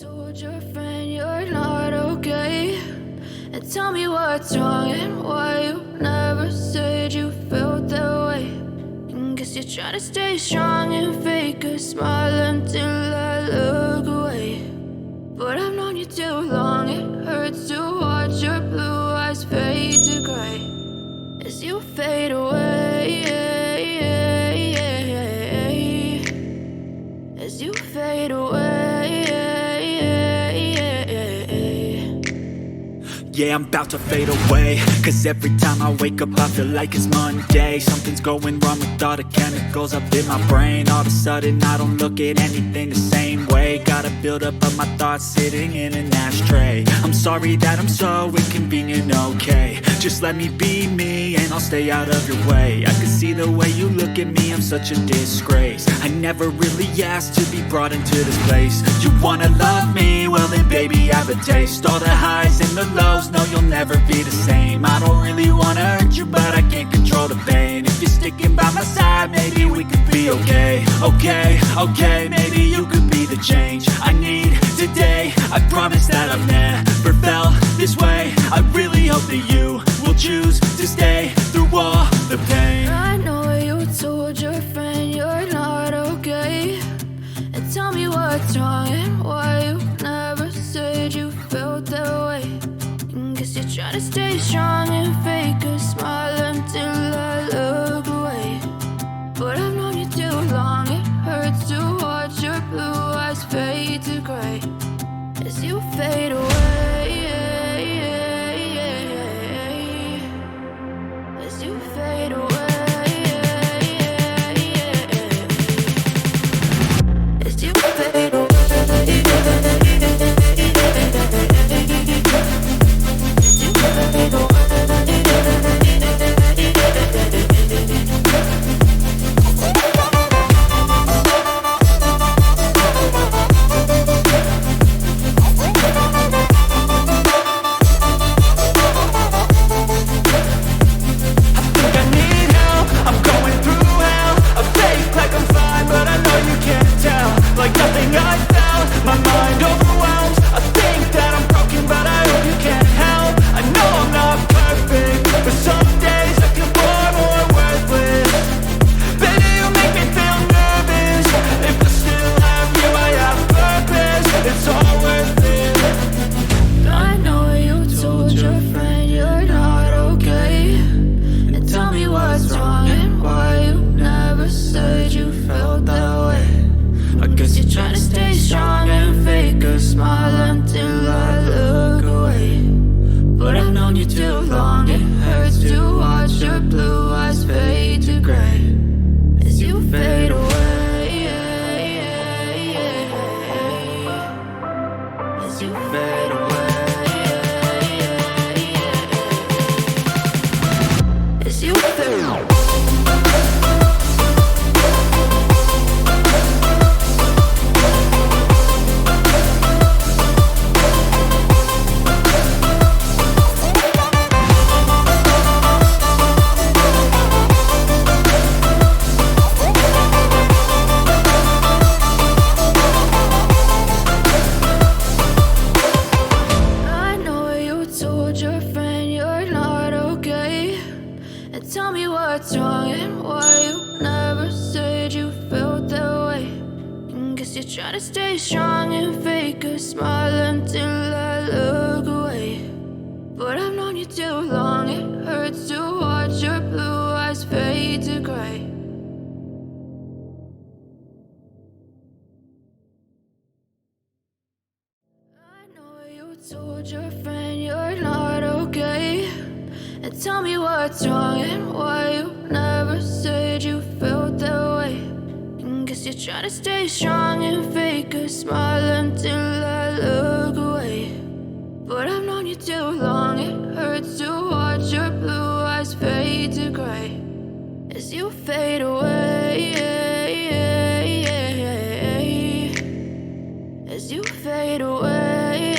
told your friend you're not okay? And tell me what's wrong and why you never said you felt that way. And guess you're trying to stay strong and fake a smile until I look away. But I've known you too long, it hurts to watch your blue eyes fade to gray as you fade away, as you fade away. Yeah, I'm about to fade away, cause every time I wake up I feel like it's Monday. Something's going wrong with all the chemicals up in my brain. All of a sudden I don't look at anything the same way. Gotta build up of my thoughts sitting in an ashtray. I'm sorry that I'm so inconvenient, okay? Just let me be me and I'll stay out of your way. I can see the way you look at me, I'm such a disgrace. I never really asked to be brought into this place. You wanna love me? Well then baby I have a taste. All the highs and the lows, no you'll never be the same. I don't really wanna hurt you but I can't control the pain. If you're sticking by my side maybe we could be okay. Okay, maybe you could be the change I need today. I promise that I've never felt this way. I really hope that you will choose to stay through all the pain. I know you told your friend you're not okay. And tell me what's wrong and why you never said you felt that way. And guess you're trying to stay strong and fake a smile until I look away. But I've known you too long, it hurts to watch your blue eyes fade to gray as you fade away, as you fade away, as you fade away. Like nothing I felt, my mind overwhelmed. I think that I'm broken, but I hope you can't help. I know I'm not perfect, but some days I feel far more worthless. Baby, you make me feel nervous. If I still have you, I have purpose. It's all worth it. I know you told your friend you're not okay. And tell me what's wrong and why you never said you felt that way. I guess you're trying to stay strong and fake a smile until I look away. But I've known you too long, it hurts to watch your blue eyes fade to gray as you fade away, as you fade away, as you fade away. What's wrong and why you never said you felt that way. And guess you're trying to stay strong and fake a smile until I look away. But I've known you too long, it hurts to watch your blue eyes fade to gray. I know you told your friend you're not okay. And tell me what's wrong and why you never said you felt that way. And guess you're trying to stay strong and fake a smile until I look away. But I've known you too long, it hurts to watch your blue eyes fade to gray as you fade away, as you fade away.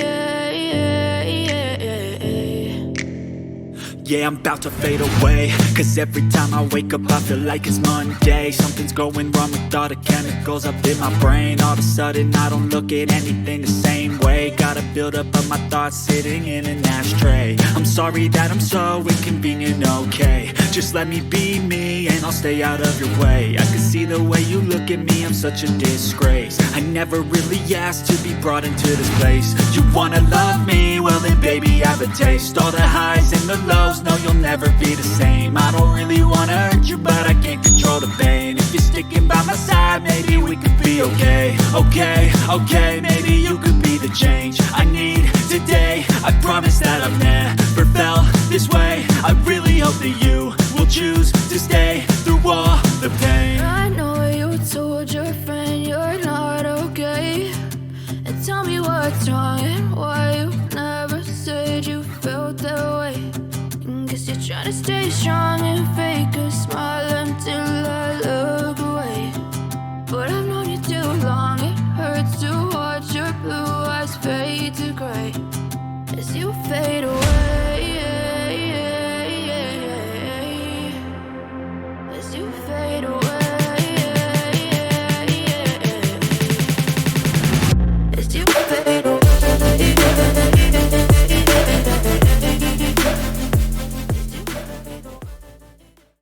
yeah, I'm about to fade away. Cause every time I wake up I feel like it's Monday. Something's going wrong with all the chemicals up in my brain. All of a sudden I don't look at anything the same way. Gotta build up of my thoughts sitting in an ashtray. I'm sorry that I'm so inconvenient, okay. Just let me be me and I'll stay out of your way. I can see the way you look at me, I'm such a disgrace. I never really asked to be brought into this place. You wanna love me? Well then baby have a taste. All the highs and the lows, no you'll never be the same. I don't really wanna hurt you but I can't control the pain. If you're sticking by my side maybe we could be okay. Okay, maybe you could be the change I need today. I promise that I've never felt this way. I really hope that you will choose to stay through all the pain. I know you told your friend you're not okay, and tell me what's wrong and why you never said you felt that way. And guess you're trying to stay strong and fake a smile until I look away. But I've known you too long, it hurts to watch your blue eyes fade to gray as you fade away.